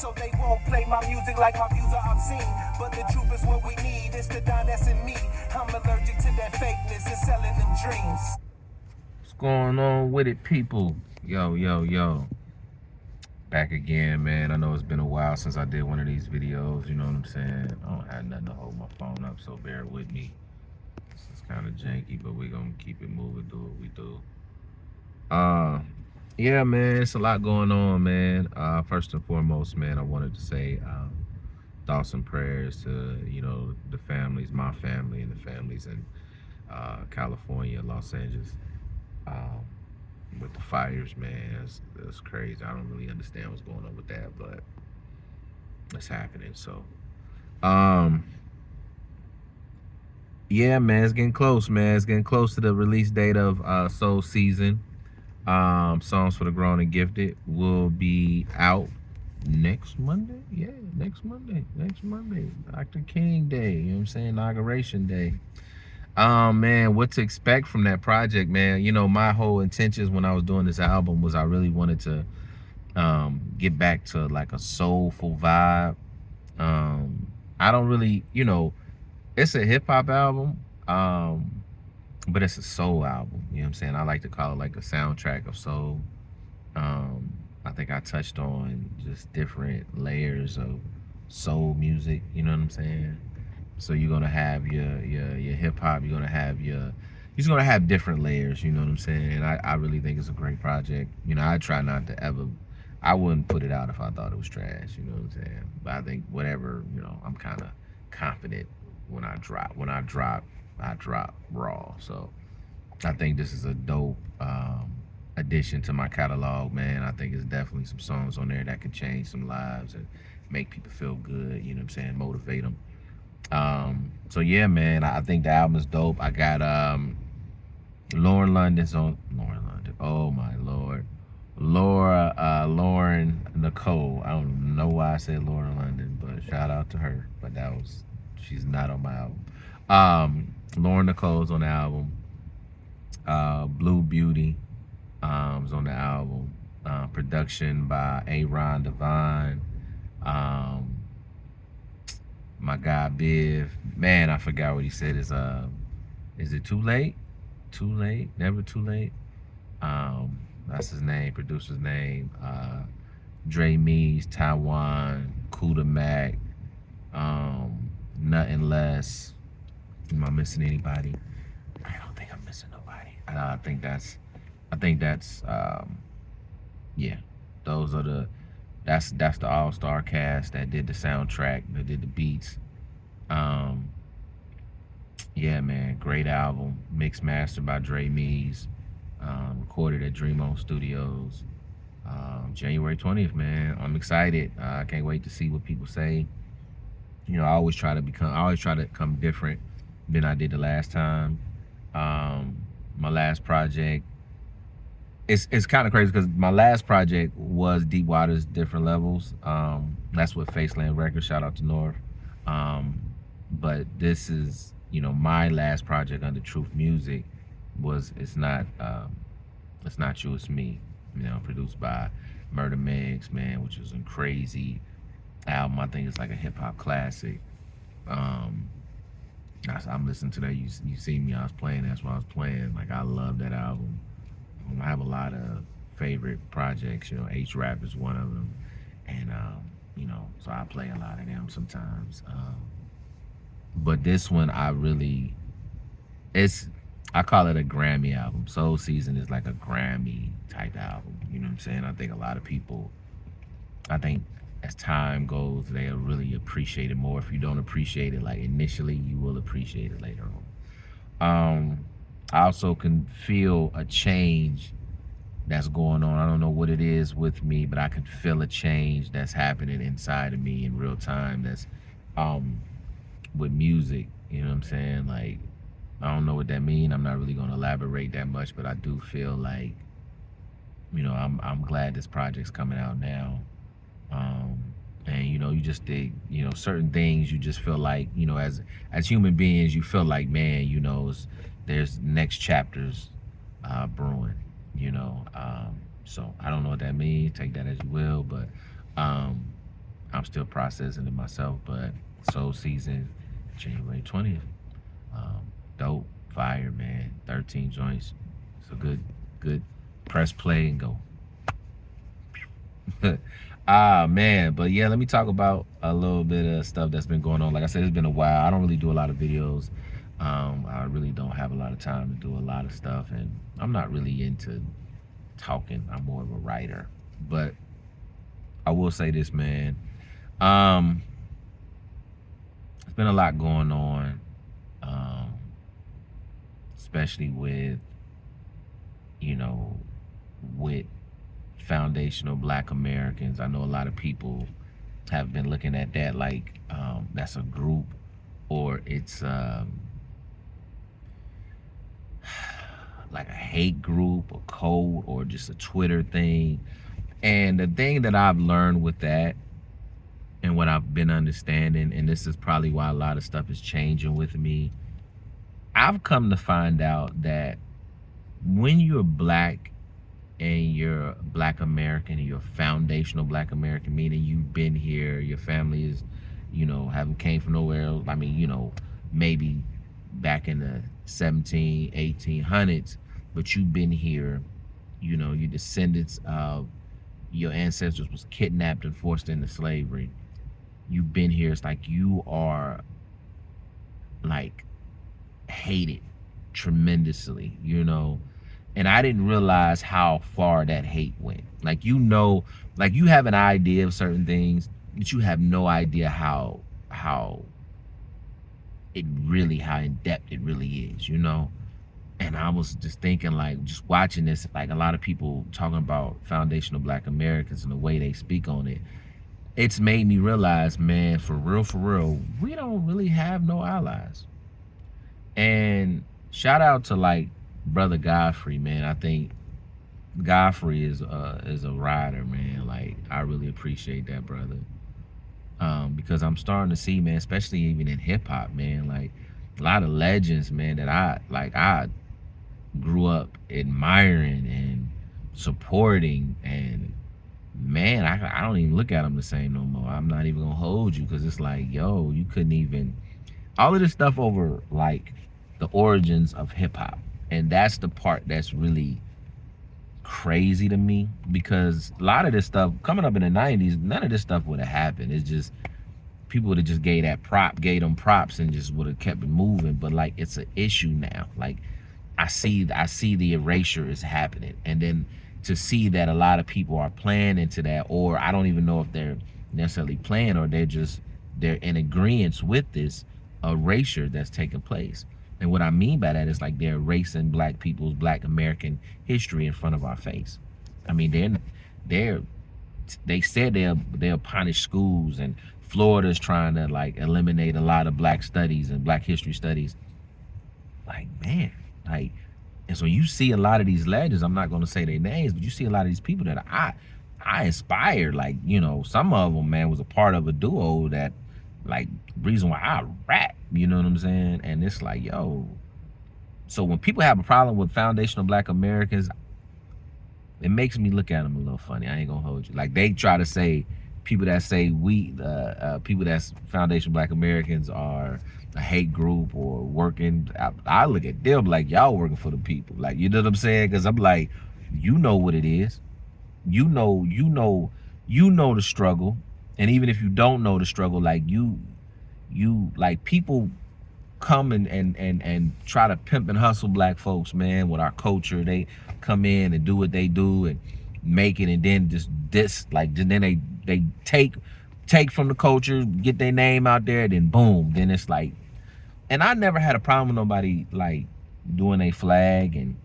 so they won't play my music like my views are obscene. But the truth is what we need, it's the Don that's in me. I'm allergic to that fakeness and selling them dreams. What's going on with it, people? Yo. Back again, man. I know it's been a while since I did one of these videos, you know what I'm saying? I don't have nothing to hold my phone up, so bear with me. It's kind of janky, but we're going to keep it moving, do what we do. Yeah, man, it's a lot going on, man. First and foremost, man, I wanted to say thoughts and prayers to, the families, my family, and the families in California, Los Angeles. With the fires, man, it's crazy. I don't really understand what's going on with that, but it's happening. So, yeah, man, it's getting close, man. It's getting close to the release date of Soul Season. Songs for the Grown and Gifted will be out next Monday. Yeah, next Monday. Dr. King Day, you know what I'm saying? Inauguration Day. Man, what to expect from that project, man? My whole intentions when I was doing this album was I really wanted to get back to like a soulful vibe. I don't really, it's a hip hop album, but it's a soul album. You know what I'm saying? I like to call it like a soundtrack of soul. I think I touched on just different layers of soul music. You know what I'm saying? So you're gonna have your hip hop. You're gonna have different layers. You know what I'm saying? I really think it's a great project. I try not to ever. I wouldn't put it out if I thought it was trash. You know what I'm saying? But I think whatever. I'm kind of confident when I drop. I drop raw. So I think this is a dope addition to my catalog, man. I think it's definitely some songs on there that can change some lives and make people feel good. You know what I'm saying? Motivate them. So yeah, man, I think the album is dope. I got Lauren London's on Lauren London. Oh my lord. Lauren Nicole. I don't know why I said Lauren London, but shout out to her. But she's not on my album. Lauren Nicole's on the album. Blue Beauty is on the album. Production by Aaron Devine. My guy Biv, man, I forgot what he said. Is it too late? Too late? Never too late. That's his name, producer's name. Dre Mees, Taiwan, Kuda Mac, Nothing Less. Am I missing anybody? I don't think I'm missing nobody. I think that's yeah. Those are the that's the all-star cast that did the soundtrack, that did the beats. Yeah, man, great album. Mixed mastered by Dre Mees. Recorded at Dream On Studios. January 20th, man. I'm excited. I can't wait to see what people say. I always try to come different than I did the last time. My last project, it's kind of crazy because my last project was Deep Waters, Different Levels. That's with Faceland Records. Shout out to North. But this is, my last project under Truth Music it's not you, it's me. Produced by Murder Megs, man, which is a crazy album. I think it's like a hip hop classic. I'm listening to that. You see me, I was playing. That's what I was playing. Like, I love that album. I have a lot of favorite projects. H Rap is one of them, and so I play a lot of them sometimes. But this one, I call it a Grammy album. Soul Season is like a Grammy type album. You know what I'm saying? I think a lot of people, as time goes, they'll really appreciate it more. If you don't appreciate it, like initially, you will appreciate it later on. I also can feel a change that's going on. I don't know what it is with me, but I can feel a change that's happening inside of me in real time. That's with music. You know what I'm saying? Like, I don't know what that means. I'm not really going to elaborate that much, but I do feel like, I'm glad this project's coming out now. And you just think, certain things you just feel like, as human beings, you feel like, man, there's next chapters brewing, so I don't know what that means. Take that as you will, but I'm still processing it myself. But Soul Season, January 20th. Dope, fire, man. 13 joints. So good. Press play and go. Man, but yeah, let me talk about a little bit of stuff that's been going on. Like I said, it's been a while. I don't really do a lot of videos. I really don't have a lot of time to do a lot of stuff, and I'm not really into talking. I'm more of a writer. But I will say this, man. There's been a lot going on, especially with, with foundational Black Americans. I know a lot of people have been looking at that like that's a group, or it's like a hate group, a code, or just a Twitter thing. And the thing that I've learned with that, and what I've been understanding, and this is probably why a lot of stuff is changing with me, I've come to find out that when you're Black and you're Black American, and you're foundational Black American, meaning you've been here, your family is, haven't came from nowhere else. I mean, maybe back in the 1800s, but you've been here, your descendants of your ancestors was kidnapped and forced into slavery. You've been here. It's like you are like hated tremendously, and I didn't realize how far that hate went. Like, like you have an idea of certain things, but you have no idea how in depth it really is, And I was just thinking, like, just watching this, like a lot of people talking about foundational Black Americans and the way they speak on it, it's made me realize, man, for real, we don't really have no allies. And shout out to like Brother Godfrey, man. I think Godfrey is a rider, man. Like, I really appreciate that, brother. Because I'm starting to see, man, especially even in hip hop, man, like a lot of legends, man, that I grew up admiring and supporting, and man, I don't even look at them the same no more. I'm not even gonna hold you, because it's like, yo, you couldn't even, all of this stuff over like the origins of hip hop. And that's the part that's really crazy to me, because a lot of this stuff coming up in the 90s, none of this stuff would have happened. It's just people would have just gave them props and just would have kept it moving. But like, it's an issue now. Like, I see the erasure is happening, and then to see that a lot of people are playing into that, or I don't even know if they're necessarily playing, or they're in agreement with this erasure that's taking place. And what I mean by that is like they're erasing Black people's, Black American history in front of our face. I mean, they said they'll punish schools, and Florida's trying to like eliminate a lot of Black studies and Black history studies. Like, man, like, and so you see a lot of these legends, I'm not going to say their names, but you see a lot of these people that I inspired. Like, some of them, man, was a part of a duo that, like, reason why I rap, you know what I'm saying? And it's like, yo, so when people have a problem with foundational Black Americans, it makes me look at them a little funny. I ain't gonna hold you. Like, they try to say, people that say people that's foundational Black Americans are a hate group or working. I look at them like, y'all working for the people. Like, you know what I'm saying? Because I'm like, you know what it is. You know the struggle. And even if you don't know the struggle, like you like, people come and try to pimp and hustle Black folks, man, with our culture. They come in and do what they do and make it, and then then they take from the culture, get their name out there, then boom, then it's like, and I never had a problem with nobody like doing a flag, and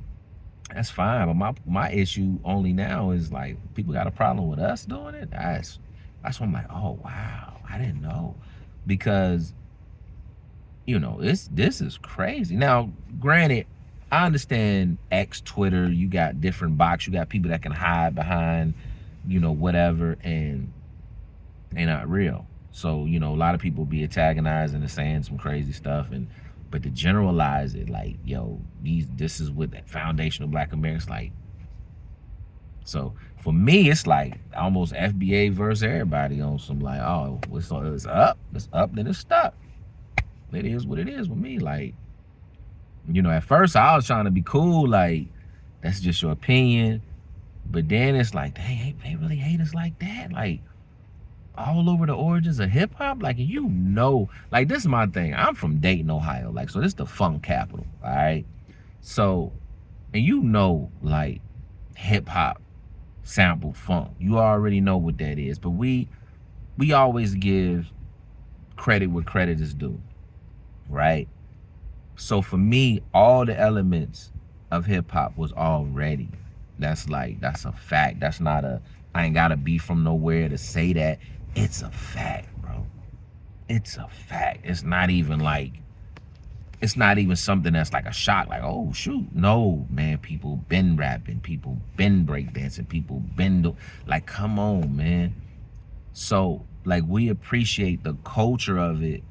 that's fine. But my issue only now is like, people got a problem with us doing it. That's why I'm like, oh wow, I didn't know. Because this is crazy. Now, granted, I understand X, Twitter, you got different bots, you got people that can hide behind, whatever, and they're not real. So, a lot of people be antagonizing and saying some crazy stuff, but to generalize it like, yo, this is what that foundational Black Americans, like, So for me, it's like almost FBA versus everybody on some like, oh, it's up, then it's stuck. It is what it is with me. Like, you know, at first I was trying to be cool, like, that's just your opinion. But then it's like, dang, they really hate us like that? Like, all over the origins of hip hop? Like, you know, like, this is my thing. I'm from Dayton, Ohio. Like, so this is the funk capital, all right? So, and you know, like, hip hop sampled funk. You already know what that is. But we always give credit where credit is due, right? So for me, all the elements of hip hop was already. That's a fact. That's not I ain't gotta be from nowhere to say that. It's a fact, bro. It's a fact. It's not even something that's like a shock, like, oh shoot. No, man, people been rapping, people been breakdancing, people been like, come on, man. So like, we appreciate the culture of it,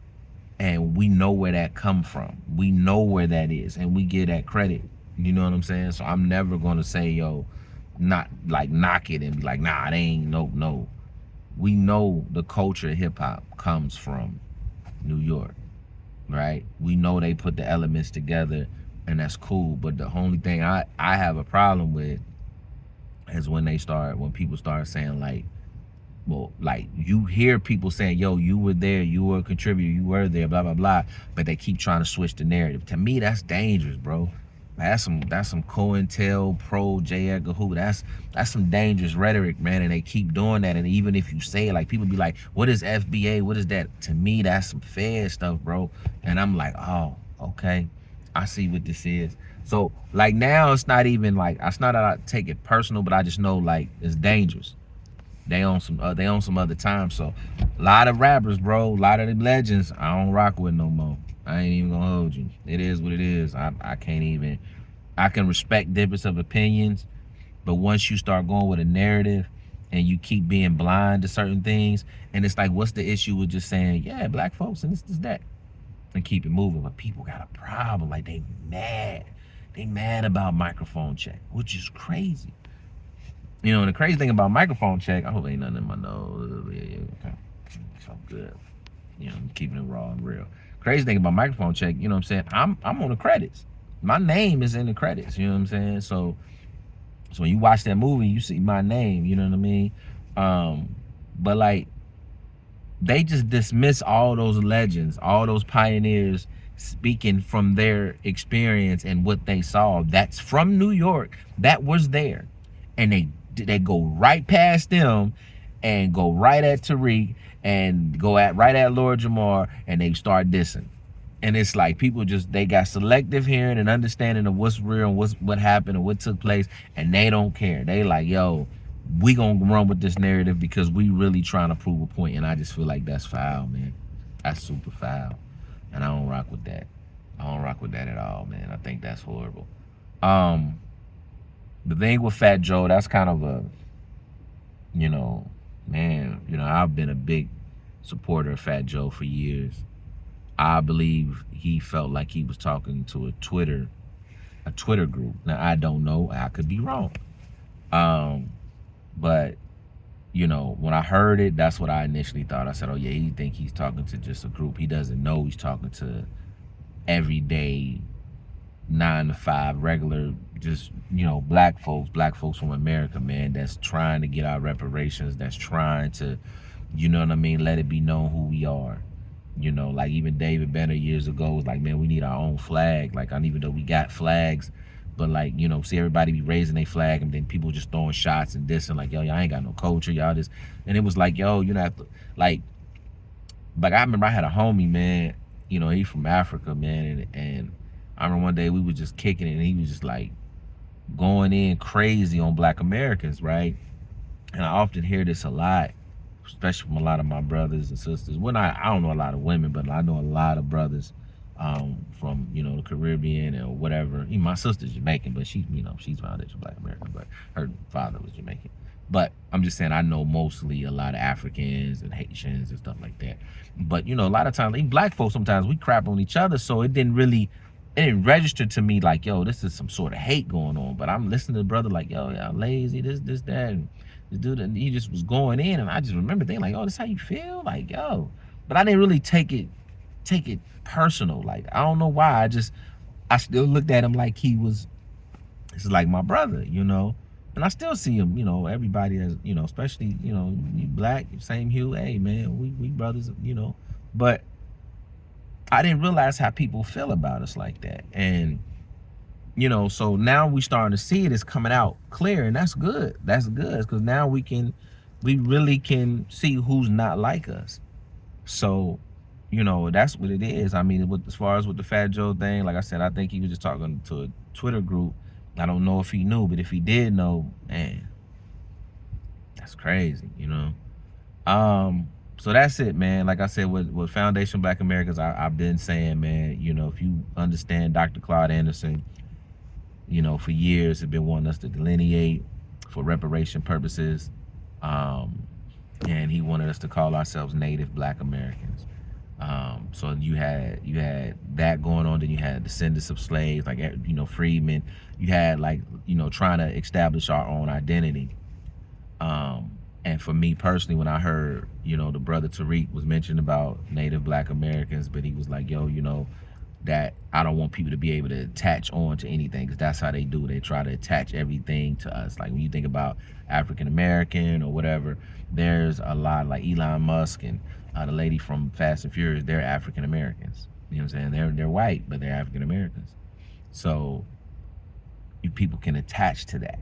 and we know where that come from. We know where that is, and we give that credit. You know what I'm saying? So I'm never gonna say, yo, not like knock it and be like, nah, they ain't no. We know the culture of hip hop comes from New York, right? We know they put the elements together, and that's cool. But the only thing I have a problem with is when people start saying like, well, like, you hear people saying, yo, you were there, you were a contributor, you were there, blah, blah, blah, but they keep trying to switch the narrative. To me, that's dangerous, bro. That's some COINTELPRO, J. Edgar Hoover. That's some dangerous rhetoric, man, and they keep doing that. And even if you say it, like, people be like, what is FBA? What is that? To me, that's some Fed stuff, bro. And I'm like, oh, okay, I see what this is. So, like, now it's not even like, it's not that I take it personal, but I just know, like, it's dangerous. They on some other time. So a lot of rappers, bro, a lot of the legends, I don't rock with no more. I ain't even gonna hold you. It is what it is. I can't even. I can respect difference of opinions, but once you start going with a narrative and you keep being blind to certain things, and it's like, what's the issue with just saying, yeah, black folks and this that, and keep it moving? But people got a problem. Like, they mad about microphone check, which is crazy. You know, and the crazy thing about microphone check, I hope ain't nothing in my nose. Yeah, okay. So good. You know, I'm keeping it raw and real. Crazy thing about microphone check, you know what I'm saying? I'm on the credits. My name is in the credits, you know what I'm saying? So when you watch that movie, you see my name, you know what I mean? But like, they just dismiss all those legends, all those pioneers speaking from their experience and what they saw. That's from New York. That was there. And they go right past them and go right at Tariq and go right at Lord Jamar, and they start dissing. And it's like, people they got selective hearing and understanding of what's real and what happened and what took place, and they don't care. They like, yo, we gonna run with this narrative because we really trying to prove a point. And I just feel like that's foul, man. That's super foul. And I don't rock with that. I don't rock with that at all, man. I think that's horrible. The thing with Fat Joe, that's kind of a, you know, man, you know, I've been a big supporter of Fat Joe for years. I believe he felt like he was talking to a Twitter group. Now, I don't know. I could be wrong. But, you know, when I heard it, that's what I initially thought. I said, oh, yeah, he think he's talking to just a group. He doesn't know he's talking to everyday 9-to-5 regular, just, you know, black folks from America, man, that's trying to get our reparations, that's trying to, you know what I mean, let it be known who we are. You know, like, even David Banner years ago was like, man, we need our own flag. Like, I don't even know we got flags, but like, you know, see everybody be raising their flag, and then people just throwing shots and dissing, like, yo, y'all ain't got no culture, y'all just, and it was like, yo, you know, have to, like I remember I had a homie, man, you know, he from Africa, man, and I remember one day we was just kicking it, and he was just like going in crazy on Black Americans, right? And I often hear this a lot, especially from a lot of my brothers and sisters. Well, I don't know a lot of women, but I know a lot of brothers from, you know, the Caribbean or whatever. Even my sister's Jamaican, but she, you know, she's foundation Black American, but her father was Jamaican. But I'm just saying, I know mostly a lot of Africans and Haitians and stuff like that. But, you know, a lot of times, even black folks, sometimes we crap on each other, so it didn't really it didn't register to me like, yo, this is some sort of hate going on. But I'm listening to the brother like, yo, y'all lazy, this, that, and this dude, and he just was going in, and I just remember thinking like, oh, this how you feel, like, yo. But I didn't really take it personal. Like, I don't know why. I still looked at him like this is like my brother, you know. And I still see him, you know, everybody as, you know, especially, you know, you black, same hue, hey man, we brothers, you know. But I didn't realize how people feel about us like that. And, you know, so now we starting to see it is coming out clear, and that's good. That's good, because now we really can see who's not like us. So, you know, that's what it is. I mean, as far as with the Fat Joe thing, like I said, I think he was just talking to a Twitter group. I don't know if he knew, but if he did know, man, that's crazy, you know. So that's it, man. Like I said, with Foundation Black Americans, I've been saying, man, you know, if you understand Dr. Claude Anderson, you know, for years have been wanting us to delineate for reparation purposes. And he wanted us to call ourselves Native Black Americans. So you had that going on. Then you had descendants of slaves, like, you know, freedmen. You had, like, you know, trying to establish our own identity. And for me personally, when I heard, you know, the brother Tariq was mentioning about Native Black Americans, but he was like, yo, you know, that I don't want people to be able to attach on to anything, because that's how they do. They try to attach everything to us. Like when you think about African American or whatever, there's a lot like Elon Musk and the lady from Fast and Furious. They're African Americans. You know what I'm saying? They're white, but they're African Americans. So people can attach to that,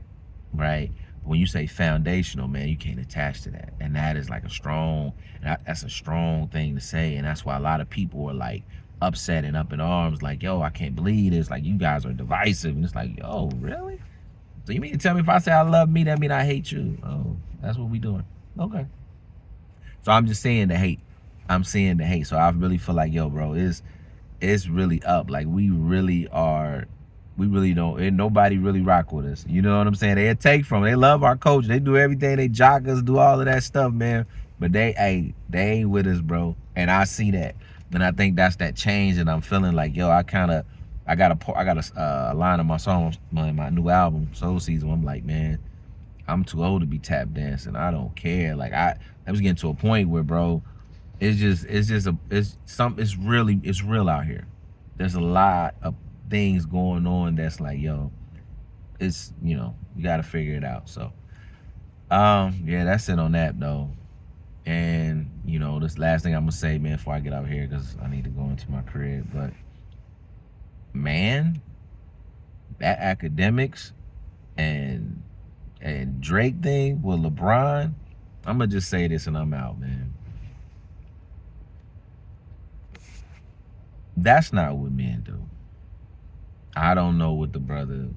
right? When you say foundational, man, you can't attach to that. And that is like that's a strong thing to say. And that's why a lot of people are like upset and up in arms, like, yo, I can't believe this. Like, you guys are divisive. And it's like, yo, really? So you mean to tell me if I say I love me, that mean I hate you? Oh, that's what we doing. Okay. So I'm just saying the hate. I'm seeing the hate. So I really feel like, yo, bro, it's really up. Like, we really don't, and nobody really rock with us. You know what I'm saying? They take from, they love our coach. They do everything. They jock us, do all of that stuff, man. But they ain't with us, bro. And I see that. And I think that's that change. And I'm feeling like, yo, I got a line of my songs, my new album, Soul Season. I'm like, man, I'm too old to be tap dancing. I don't care. Like, I was getting to a point where, bro, it's real out here. There's a lot of things going on that's like, yo, it's, you know, you got to figure it out. So yeah, that's it on that though. And, you know, this last thing I'm gonna say, man, before I get out here, because I need to go into my crib, but man, that academics and Drake thing with LeBron, I'm gonna just say this and I'm out, man. That's not what men do. I don't know what the brother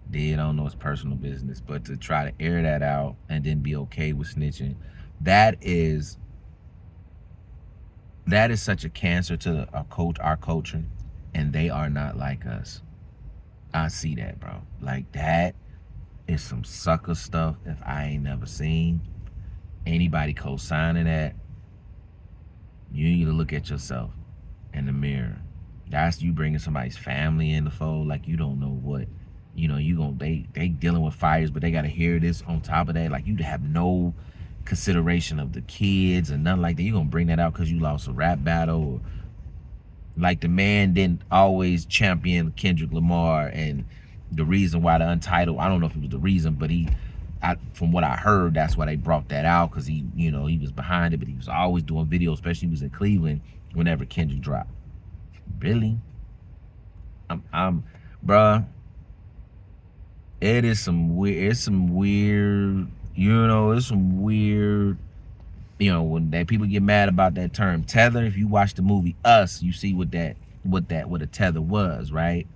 did. I don't know his personal business, but to try to air that out and then be okay with snitching, that is such a cancer to our culture, and they are not like us. I see that, bro. Like, that is some sucker stuff if I ain't never seen. Anybody co-signing that, you need to look at yourself in the mirror. That's you bringing somebody's family in the fold. Like, you don't know what, you know, they dealing with fires, but they got to hear this on top of that. Like, you have no consideration of the kids and nothing like that. You gonna bring that out because you lost a rap battle, or like the man didn't always champion Kendrick Lamar, and the reason why the Untitled, I don't know if it was the reason, but from what I heard, that's why they brought that out, because he, you know, he was behind it, but he was always doing videos, especially he was in Cleveland whenever Kendrick dropped. Really? Bruh, it's some weird, you know, it's some weird, you know, when that people get mad about that term tether. If you watch the movie Us, you see what a tether was, right?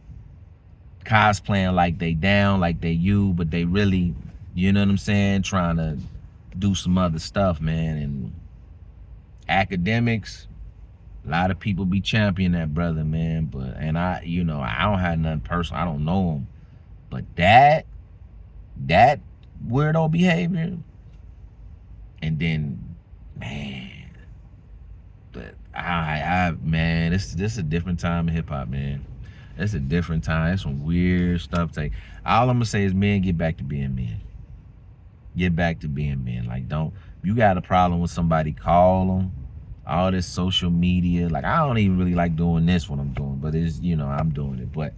Cosplaying like they down, like they you, but they really, you know what I'm saying, trying to do some other stuff, man. And academics, a lot of people be championing that brother, man. But, and I, you know, I don't have nothing personal. I don't know him. But that weirdo behavior, and then, man, but man, this is a different time in hip hop, man. It's a different time. It's some weird stuff. All I'm gonna say is, men, get back to being men. Get back to being men. Like, don't. You got a problem with somebody, call them. All this social media, like, I don't even really like doing this when I'm doing, but it's, I'm doing it. But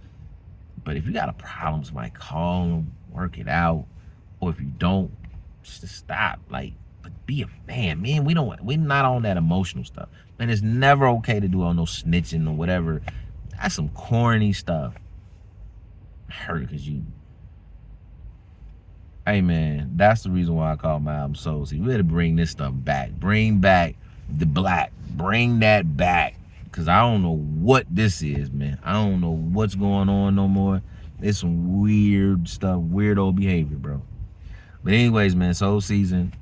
if you got a problem, somebody, call them, work it out. Or if you don't, just stop. Like, but be a man. Man, we're not on that emotional stuff. Man, it's never okay to do all no snitching or whatever. That's some corny stuff. I heard it because you. Hey, man, that's the reason why I call my album Soul. See, we got to bring this stuff back. Bring back the black. Bring that back. Because I don't know what this is, man. I don't know what's going on no more. It's some weird stuff, weirdo behavior, bro. But anyways, man, Soul Season,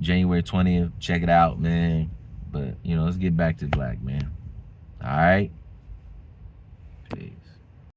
January 20th. Check it out, man. But, let's get back to black, man. All right? Peace.